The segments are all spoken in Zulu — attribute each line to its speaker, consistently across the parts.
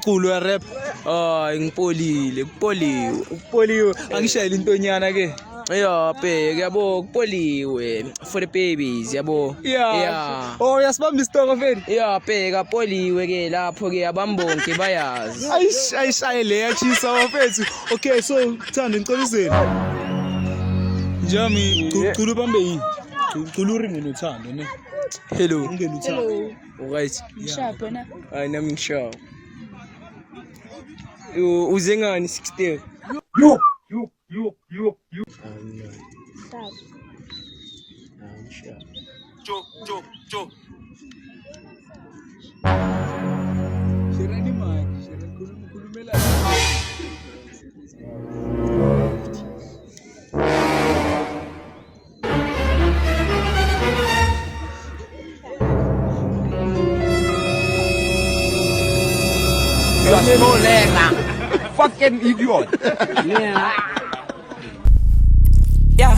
Speaker 1: Culo ya rap. Ngipolile, kupoliwe. Angishayela intonyana ke. Yeah, bheke yabo kupoliwe for the babies yabo. Yeah. Oh, yasibamba isitoko mfethu. Yeah, bheka poliwe ke lapho ke abambonke bayazi. Ayishaye le yachisa mfethu. Okay, so Thando ngicela izeni. Njami culo bambe yini? Culo ringe noThando ne. Hello. Ungena uThando. Alright.
Speaker 2: Ngishapho na.
Speaker 1: Hayi nami ngishapho. Uze ngani 60?
Speaker 3: Yo.
Speaker 2: Stop.
Speaker 3: Jo.
Speaker 1: Sherani manje, khulumela.
Speaker 3: You are so lame. Fucking idiot.
Speaker 4: Yeah,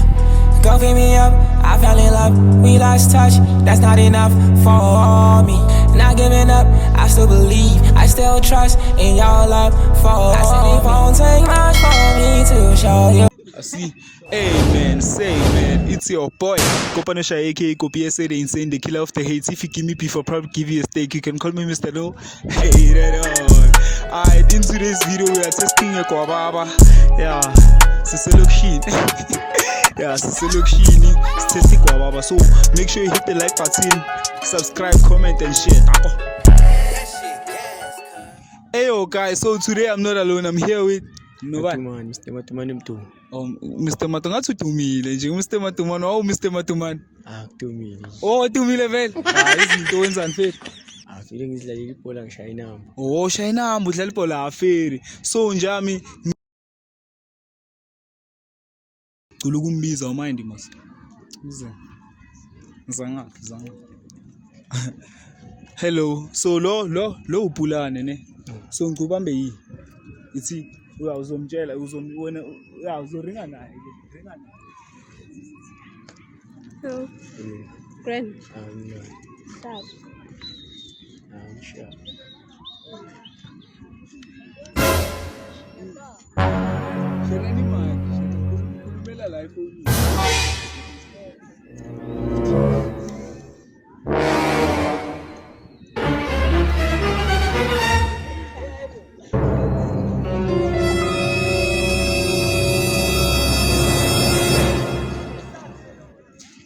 Speaker 4: go pick me up. I fell in love. We lost touch. That's not enough for me. Not giving up. I still believe. I still trust in your love for me. I said it won't take much for me to show you.
Speaker 1: I see. Hey man, say man, it's your boy. Kopanesha aka Kopi SA, the insane, the killer of the hates. If you give me beef, I'll probably give you a steak. You can call me Mr. Low. Hey, right on. Alright, in today's video, we are testing a Kwababa. Yeah, Siselokshini. Yeah, Siselokshini. It's testing Kwababa. So make sure you hit the like button, subscribe, comment, and share. Hey yo guys, so today I'm not alone. I'm here with
Speaker 5: Matuman, Mr. Matuman mtu.
Speaker 1: Mr. Matuman tutumile nje. Mr. Matuman au Mr. Matuman?
Speaker 5: Tumile.
Speaker 1: Oh, tumile vele. Izinto wenzani mfethu?
Speaker 5: Vile ngizidlalela ibhola ngishaya inamba.
Speaker 1: Oh, shaya inamba udlala ibhola aferi. So njami Cula ukumbiza umind mas. Ngizangaphi. Hello. So lo upulane ne. So ngicubambe yini? Ithi uzomtshela wena uzoringa naye ringa naye.
Speaker 2: Hello. Friend.
Speaker 5: No.
Speaker 2: Stop.
Speaker 5: Sure.
Speaker 1: Sherani manje, khulumela la iphone.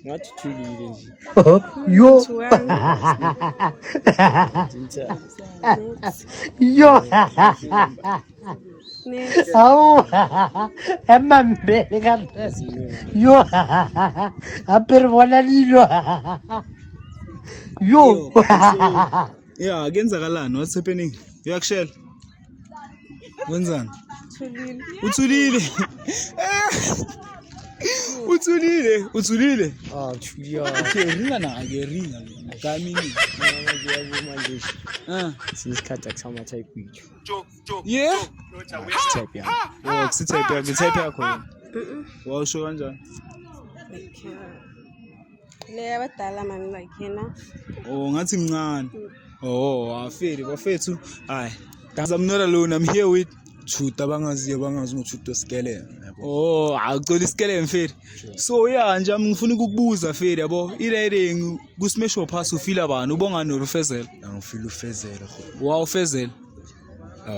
Speaker 5: Ngathi thulile nje.
Speaker 2: Yo.
Speaker 6: Yo.
Speaker 2: Next.
Speaker 6: Oh. Emang kan. Yo. Hampir wala nilo. Yo.
Speaker 1: Yeah, kenzakalani? What's happening? Yakushela. Wenzani? Uthulile. Uthulile.
Speaker 5: Thulia.
Speaker 1: Okay, ringa naye, ringa. Kamini.
Speaker 5: Manje. Sisikhatha kusamatha ikwithu.
Speaker 1: Yeah.
Speaker 5: Type ya.
Speaker 1: Oh, type yakho yena. Wawusho kanjani?
Speaker 2: Le abadala man like yena.
Speaker 1: Oh, ngathi mncane. Oh, aferi bafethu. Hayi. Guys, I'm not alone. I'm here with Chuta abangazi ngoChuta Skele. Oh, awucela iskele mfethu. So yeah, nje ngifuna ukukubuza mfethu yabo. Ile ku smash up pass ufila abantu ubonga noRufezela.
Speaker 7: Angifila uFezela khona.
Speaker 1: Wow, uFezela.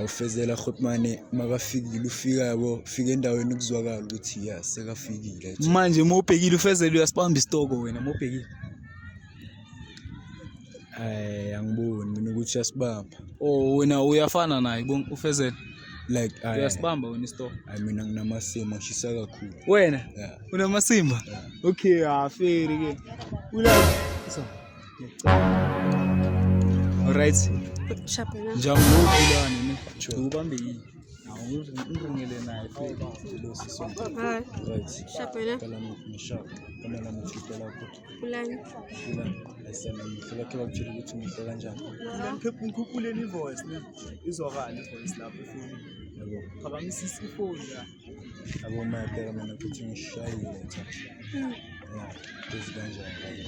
Speaker 7: UFezela khotmane makafikile ufika yabo, fika endaweni ukuzwakala ukuthi ya sekafikile.
Speaker 1: Manje mawubhekile uFezela uyasibamba isitoko wena mawubhekile.
Speaker 7: Angiboni mina ukuthi uyasibamba.
Speaker 1: Oh, wena uyafana naye uFezela.
Speaker 7: Like
Speaker 1: uyasibamba wena isitoko.
Speaker 7: Mina nginamasimo ngishisa kakhulu.
Speaker 1: Wena? Unamasimba? Okay, aferi ke. So. Alright.
Speaker 2: Shapho na.
Speaker 1: Njami ukulana ne. Ubambe yini? Ungingele naye
Speaker 7: Lo sisonke.
Speaker 2: Right. Shapho na.
Speaker 7: Kala ngishaka. Kala ngithutela ukuthi.
Speaker 2: Kulani.
Speaker 7: Asana ngifela ke bakutshela ukuthi ngihle kanjani.
Speaker 1: Ngikhuphule le voice ne. Izwakala ivoice lapho efonini.
Speaker 7: Yabo.
Speaker 1: Phakamisa ifoni la.
Speaker 7: Abo mayapela mina ukuthi ngishayile nje. Yeah. This kanjani.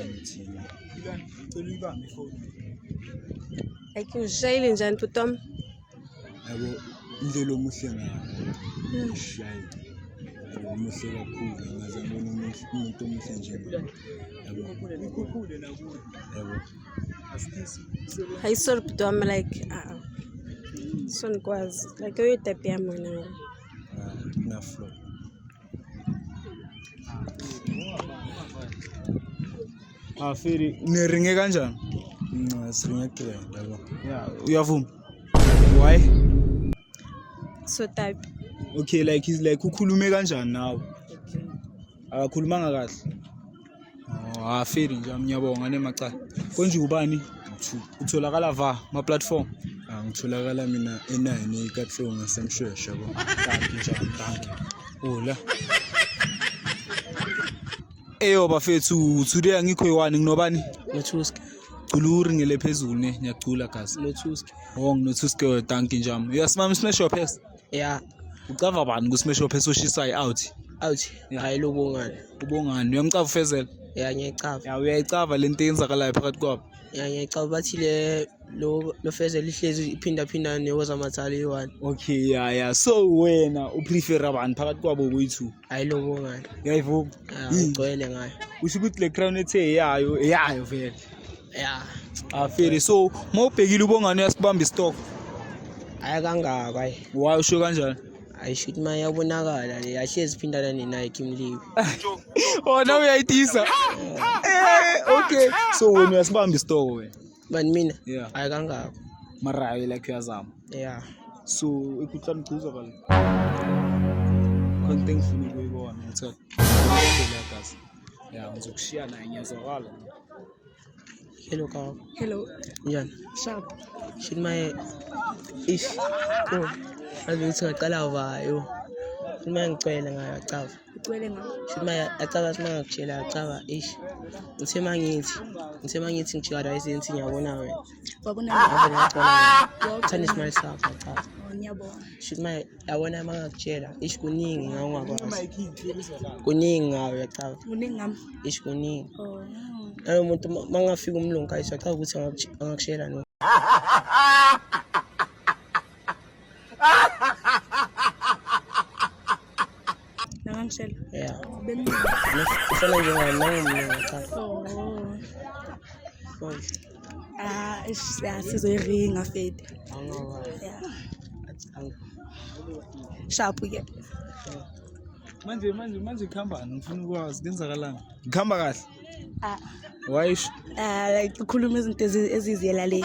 Speaker 7: Ngithini.
Speaker 1: Ngicela uyibambe ifoni.
Speaker 2: Like ushayile njani Putom?
Speaker 7: Yabo indlela omuhle ngayo. Ushaye. Yabo omuhle kakhulu ngaze ngibona umuntu omuhle nje. Yabo. Yabo.
Speaker 2: Hayi sorry Putom like so nikwazi like you type yami wena.
Speaker 7: Na flow.
Speaker 1: Feri niringe kanjani?
Speaker 7: Siringe clear yabo.
Speaker 1: Yeah, uyavuma. Why?
Speaker 2: So type.
Speaker 1: Okay, like he's like ukhulume kanjani nawe? Akakhulumanga kahle. Feri nje ngiyabonga nemacala. Konje ubani? Utholakala va ma platform.
Speaker 7: Ngitholakala mina e9 eKatlehong ngasemshwesha yabo.
Speaker 1: Kanti njani? Kanti. Ola. Eyo bafethu today angikho yiwani nginobani?
Speaker 5: Notuski.
Speaker 1: Culuri ngele phezulu ne ngiyacula gazi.
Speaker 5: Notuski.
Speaker 1: Notuski tanki njami. Uyasimama smash your pass.
Speaker 5: Yeah.
Speaker 1: Ucava bani ku smash your pass oshisayo out?
Speaker 5: Out. Hayi lo bongani.
Speaker 1: Ubongani uyamcava ufezela?
Speaker 5: Yeah ngiyacava.
Speaker 1: Ya uyayicava lento eyenzakalayo phakathi kwabo.
Speaker 5: Yeah ngiyacava bathi lo fezela ihlezi iphinda newoza mathali yiwani.
Speaker 1: Okay yeah. So wena uprefer abantu phakathi kwabo boyi2?
Speaker 5: Hayi lo bongani.
Speaker 1: Uyayivuma?
Speaker 5: Ngicwele ngayo.
Speaker 1: Usho ukuthi le crown ethe yayo vele.
Speaker 5: Yeah.
Speaker 1: Feri so mawubhekile ubongani uyasibamba istock.
Speaker 5: Hayi kangaka hayi.
Speaker 1: Why usho kanjani?
Speaker 5: Ayishuthi mayabonakala le yahlezi phindana neNike imliwe.
Speaker 1: Now uyayitisa. Okay. So wena uyasibamba istock wena.
Speaker 5: Bani mina?
Speaker 1: Yeah.
Speaker 5: Hayi kangaka.
Speaker 1: Mara like uyazama.
Speaker 5: Yeah.
Speaker 1: So ikuthanda ucuza bani? Konke engifuna ukuyibona ngithatha. Ngiyela gazi. Yeah, ngizokushiya naye ngiyazwakala.
Speaker 5: Hello Kawa.
Speaker 2: Hello.
Speaker 5: Njani?
Speaker 2: Sharp.
Speaker 5: Should my ish ko azithi ngaqala vayo uma ngicela ngayo acava
Speaker 2: Ucwele ngawo.
Speaker 5: should my acava simangakutshela acava ish ngithe mangithi ngijikada izinto ngiyabona wena
Speaker 2: Wabona
Speaker 5: avela ngicela thani smile sakho acava
Speaker 2: ngiyabona.
Speaker 5: should my yabona mangakutshela ish kuningi ngawungakwazi kuningi ngayo acava
Speaker 2: Uningi ngami.
Speaker 5: ish kuningi
Speaker 2: Oh.
Speaker 5: umuntu mangafika umlungu ayisho acava ukuthi angakutshela no
Speaker 2: Nangangishela.
Speaker 5: yeah
Speaker 2: Bemini.
Speaker 5: ufana njengami acava
Speaker 2: Oh. Sizoyiringa fede. Yeah. Sharp ke.
Speaker 1: Manje khambani ngifuna ukwazi kenzakalani? Ngikhamba kahle. Wayisho
Speaker 2: Like ukhuluma izinto eziziyela le.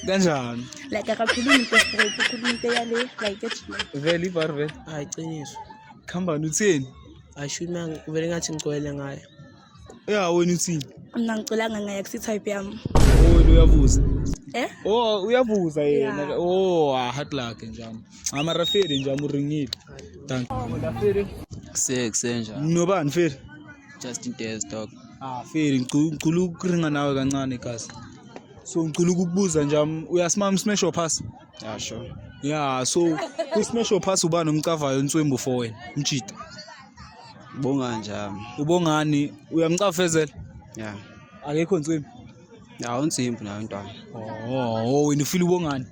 Speaker 1: kanjani?
Speaker 2: Like akakhuluma into straight, ukhuluma into yale like it.
Speaker 1: Vele ibarve.
Speaker 5: hayi qiniso
Speaker 1: Khambani uthini?
Speaker 5: ayisho mina uvele ngathi ngicwele ngayo
Speaker 1: Yeah, wena uthini?
Speaker 2: Mina ngicolanga ngaye kusi type yami.
Speaker 1: Wena uyavuza. Uyavuza yena.
Speaker 2: Yeah.
Speaker 1: Hard luck njalo. Amaraferi nje amuringile. Thank you.
Speaker 8: Kusenjani
Speaker 1: Nobani Feri?
Speaker 8: Justin Days dog
Speaker 1: Feri ngicula ukuringa nawe kancane gazi. So ngicula ukukubuza nje uyasimama smash your pass?
Speaker 8: yeah sure
Speaker 1: Yeah, so ku smash your pass uba nomcavayo Ntswembu for wena umjita.
Speaker 8: bonga njani
Speaker 1: Ubongani uyamcafezela?
Speaker 8: yeah
Speaker 1: Akekho Ntswembu.
Speaker 8: yeah unsimbi nayo ntwana
Speaker 1: Wena ufila ubongani?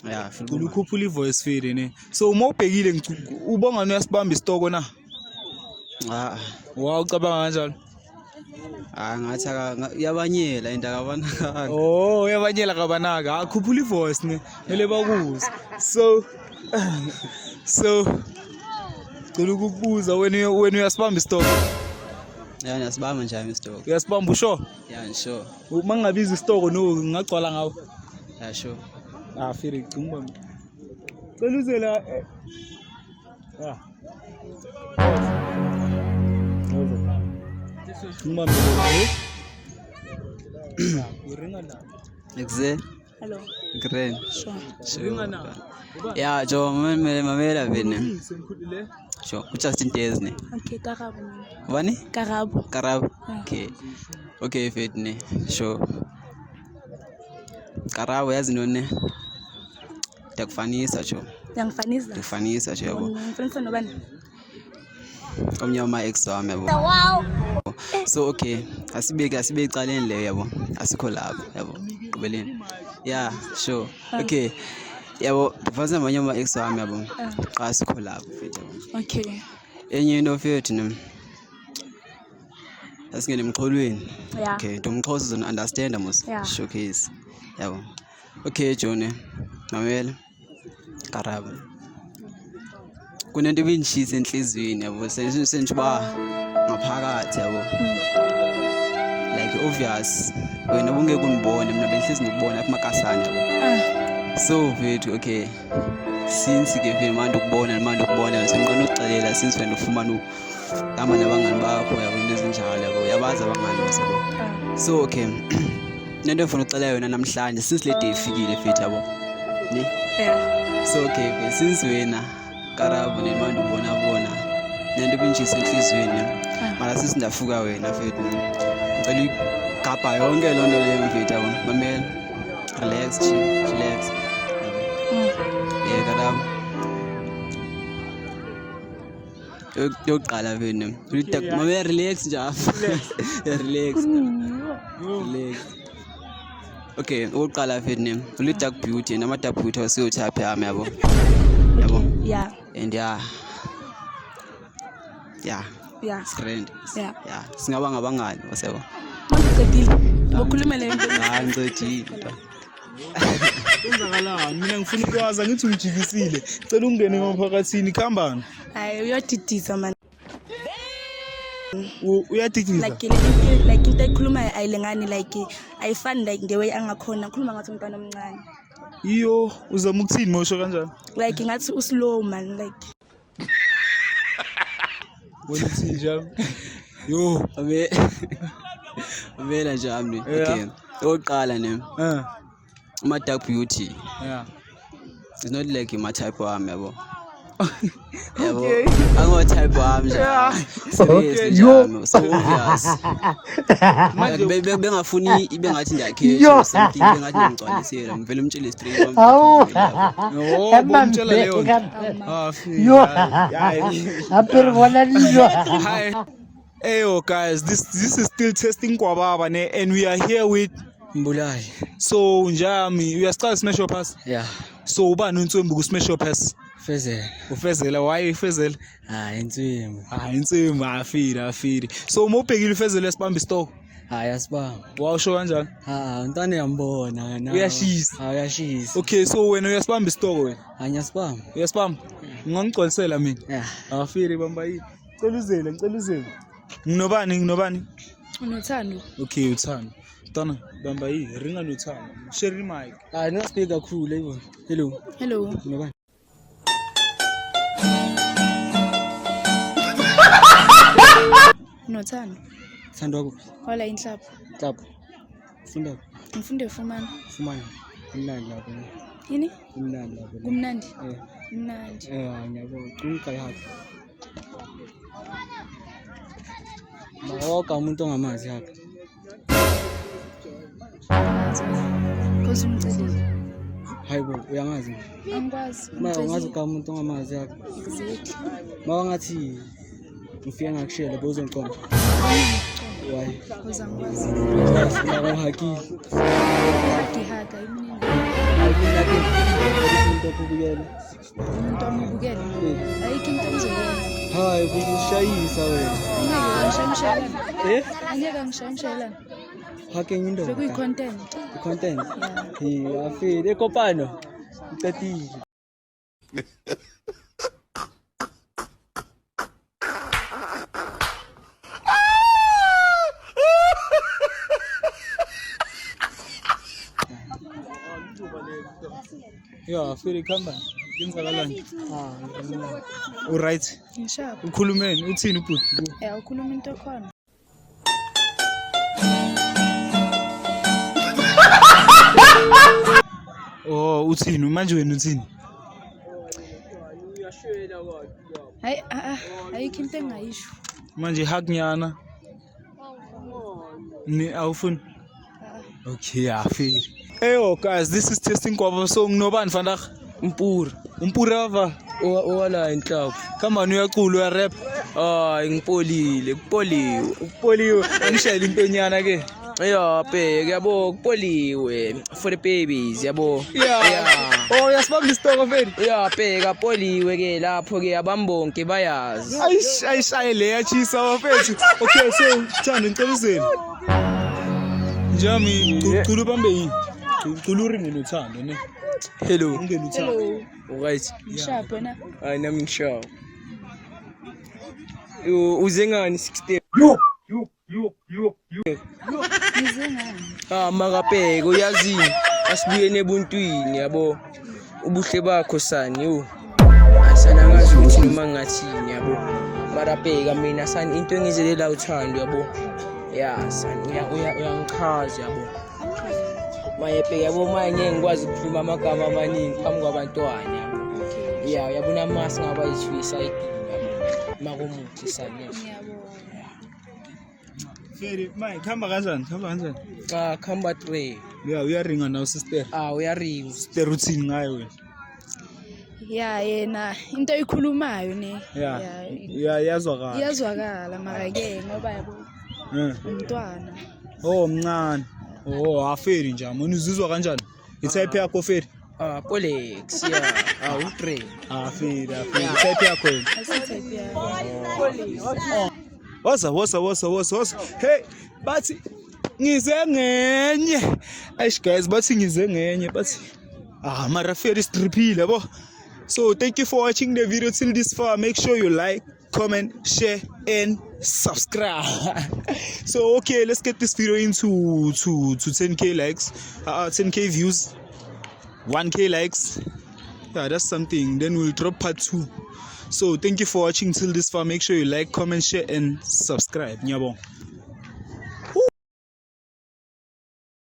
Speaker 8: yeah
Speaker 1: Ngicula ukhuphula ivoice Feri ne. So uma ubhekile ubongani uyasibamba istoko na? Ucabanga kanjalo?
Speaker 8: ngathi yabanyela into akabonakala
Speaker 1: Uyabanyela kabanaka. Akhuphula ivoice ne. Mele bakuze. So ngicela ukukubuza wena uyasibamba istoko?
Speaker 8: yeah nasibamba njani istoko
Speaker 1: Uyasibamba usho?
Speaker 8: yeah sure
Speaker 1: Mangabiza istoko no ngingagcwala ngawo.
Speaker 8: yeah sure
Speaker 1: Feri ngicuma. Cela uzela Ngimambe. Uringa na.
Speaker 8: exe
Speaker 2: Hello.
Speaker 8: grand
Speaker 2: Sure.
Speaker 1: Uringa na.
Speaker 8: yeah jo mamela vene
Speaker 1: Sengikhulile.
Speaker 8: sure Justin Days ne
Speaker 2: Okay, Karabo.
Speaker 8: wani
Speaker 2: Karabo.
Speaker 8: Karabo okay fit ne sure Karabo yazi none takufanisa jo
Speaker 2: Yangifanisa.
Speaker 8: takufanisa jo yabo
Speaker 2: Ngifuna nobani?
Speaker 8: omnyama ex wami yabo so okay asibeke icaleni le yabo asikho lapho yabo kubeleni Yeah, sure. Okay. Yabo, bafasa amanye ama-ex wami yabo. Xa sikhulapho mfethu yabo.
Speaker 2: Okay.
Speaker 8: Enye into mfethu ne. Asingene emxholweni.
Speaker 2: Yeah.
Speaker 8: Okay, ntomxhosa uzona understand mos.
Speaker 2: Yeah.
Speaker 8: Showcase. Yabo. Okay, Jone. Mamela. Karabo. Kunento ebindishisa enhlizweni yabo. Senjuba ngaphakathi yabo. Like obvious. Wena ungeke unibone mina benhlezi ngikubona apha emakasana yabo. So mfethu okay. Since ke vele manje ukubona semqondo ukuxelela since wena ufumana ama nabangani bakho yabo into ezinjalo yabo yabazi abangani basebo. So okay. Nento engifuna ukuxelela yona namhlanje since le day ifikile mfethu yabo. Ne?
Speaker 2: Yeah.
Speaker 8: So okay since wena Karabo nemanje ubona nento ebinjisa enhlizweni mara sisi ndafuka wena mfethu. Ngicela igabha yonke lonto leyo mfethu yabo. Mamela. Relax, chillax. Yeah, Karabo. Yokuqala wena. Mama relax nje. Relax. Relax. Okay, oqala wena. Uli dark beauty nama dark beauty wasiyothapi yami yabo. Yabo.
Speaker 2: Yeah.
Speaker 8: And yeah.
Speaker 2: Yeah.
Speaker 8: Friend.
Speaker 2: Yeah.
Speaker 8: Yeah. Singaba ngabangani wasebo.
Speaker 2: Manje ngokhuluma le nto.
Speaker 8: Hayi ngicethile.
Speaker 1: Kwenzakalani? Mina ngifuna ukwazi ngithi ungijikisile. Cela ungene emaphakathini khambani.
Speaker 2: Hayi uyadidisa man.
Speaker 1: Uyadidisa.
Speaker 2: Like into ekhuluma ayilengani like ayifani like the way angakhona khuluma ngathi umntwana omncane.
Speaker 1: Iyo uzama ukuthini mosho kanjani?
Speaker 2: Like ngathi uslow man like.
Speaker 1: Wena uthi njalo. Yo,
Speaker 8: Vela njami. Okay. Oqala ne. My dark beauty.
Speaker 1: Yeah.
Speaker 8: It's not like my type wami yabo. Okay. Ango type wami. Yeah. Yo. So obvious. Manje bengafuni ibe ngathi ndiyakhe something bengathi ngicwalisela ngivela umtshele straight.
Speaker 6: Awu.
Speaker 1: Umtshela leyo.
Speaker 6: Yo. Aperibona lilo.
Speaker 1: Hi. Hey guys, this is still testing kwababa ne and we are here with
Speaker 5: Mbulai.
Speaker 1: So njami uyasiqala smash your pass?
Speaker 5: Yeah.
Speaker 1: So ubani uNtswembu ku smash your pass?
Speaker 5: Fezela.
Speaker 1: Ufezela why ufezela?
Speaker 5: Intswembu.
Speaker 1: Intswembu afiri. So mawubhekile ufezela esibamba store?
Speaker 5: Asibamba.
Speaker 1: Wawusho kanjani?
Speaker 5: Untwana yambona na.
Speaker 1: Uyashisa.
Speaker 5: Uyashisa.
Speaker 1: Okay, so wena uyasibamba store wena?
Speaker 5: Anyasibamba.
Speaker 1: Uyasibamba? Ngangigcolisela mina.
Speaker 5: Yeah.
Speaker 1: Afiri bamba yini? Ngicela uzele. Nginobani?
Speaker 2: Unothando.
Speaker 1: Okay, uthando. Tana bamba yini? Ringa nothando. Share mic.
Speaker 5: No speak kakhulu yebo.
Speaker 2: Hello.
Speaker 5: Nobani?
Speaker 2: Unothando.
Speaker 5: Thando wako.
Speaker 2: Wala inhlapho.
Speaker 5: Hlapho. Funda.
Speaker 2: Ngifunde Fumana.
Speaker 5: Fumana. Imnandi lapho.
Speaker 2: Yini?
Speaker 5: Imnandi lapho.
Speaker 2: Kumnandi. Kumnandi.
Speaker 5: Ngiyabona. Qiniqala yakho. Mawaka umuntu ongamazi yakhe.
Speaker 2: Kosi umcelile.
Speaker 5: Hayibo, uyangazi.
Speaker 2: Angikwazi.
Speaker 5: Ungazi ka umuntu ongamazi yakhe.
Speaker 2: Exactly.
Speaker 5: Mawangathi ngifike ngakushela bozongicona. Why?
Speaker 2: Uzangikwazi.
Speaker 5: Ngahakile.
Speaker 2: Ngihaka imini.
Speaker 5: Ayikho umuntu okubukela.
Speaker 2: Umuntu omubukela. Ayikho into engizoyenza.
Speaker 5: Hayi, ukushayisa wena.
Speaker 2: Angeke ngishanshela.
Speaker 5: Hake ngindo.
Speaker 2: Bekuyi-content.
Speaker 5: I-content? Yeah. Afile. Ekopano. Uqedile.
Speaker 1: Yeah, afiri khamba. Yenzakalani? Alright.
Speaker 2: Ngishapha.
Speaker 1: Ukhulumeni uthini ubhuti?
Speaker 2: Ukhuluma into ekhona.
Speaker 1: Oh, uthini manje wena uthini?
Speaker 2: Hayi ayikho into engayisho.
Speaker 1: Manje hakunyana. Ni awufuni? Okay, afiri. Hey guys, this is testing kwaba so nginobani vandag? Umpura va.
Speaker 5: Owala inhlapho.
Speaker 1: Come on uyacula uyarap.
Speaker 5: Ngipolile, kupoliwe.
Speaker 1: Upoliwe angishayela intonyana ke.
Speaker 5: Yeah, bheka yabo kupoliwe for the babies yabo.
Speaker 1: Yeah. Oh, uyasibamba isitoko mfethu.
Speaker 5: Yeah, bheka poliwe ke lapho ke abambonke bayazi.
Speaker 1: Ayishaye le yachisa mfethu. Okay, so Thando ngicela uzeni. Njami cula ubambe yini? Cula uringe noThando ne.
Speaker 5: Hello.
Speaker 1: Ungena uThando.
Speaker 5: Alright.
Speaker 2: Ngishapho na.
Speaker 5: Hayi nami ngishapho. Uze ngani 16? Makabheka uyazini asibuyene ebuntwini yabo ubuhle bakho sani yo asana ngazi ukuthi noma ngathini yabo mara bheka mina sani into engizelela uThando yabo ya sani uyangichaza yabo mayebheka yabo manje ngikwazi ukukhuluma amagama amaningi phambi kwabantwana yabo ya yabona masi ngaba yithwisa idini yabo makomuthi sani
Speaker 1: Feri, mai, khamba kanjani?
Speaker 5: cha khamba 3
Speaker 1: Yeah, uyaringa nawo sister.
Speaker 5: uyaringa
Speaker 1: Sister routine ngayo wena.
Speaker 2: Ya yena into ikhulumayo ne.
Speaker 1: Yeah, yazwakala.
Speaker 2: Iyazwakala mara ke ngoba yabo umntwana.
Speaker 1: Oh, mncane. Oh, aferi nje. Mina uzizwa kanjani? Itype yakho Feri?
Speaker 5: Polex ya u3
Speaker 1: Feri. Itype yakho yena.
Speaker 2: Asitype ya.
Speaker 1: Wasa. Hey, bathi ngize ngenye. Eish guys, bathi ngize ngenye, bathi mara Feri strippile yabo. So thank you for watching the video till this far. Make sure you like, comment, share and subscribe. So okay, let's get this video into 10k likes, 10k views, 1k likes. Yeah, that's something. Then we'll drop part 2. So thank you for watching till this far. Make sure you like, comment, share and subscribe. Nyabong.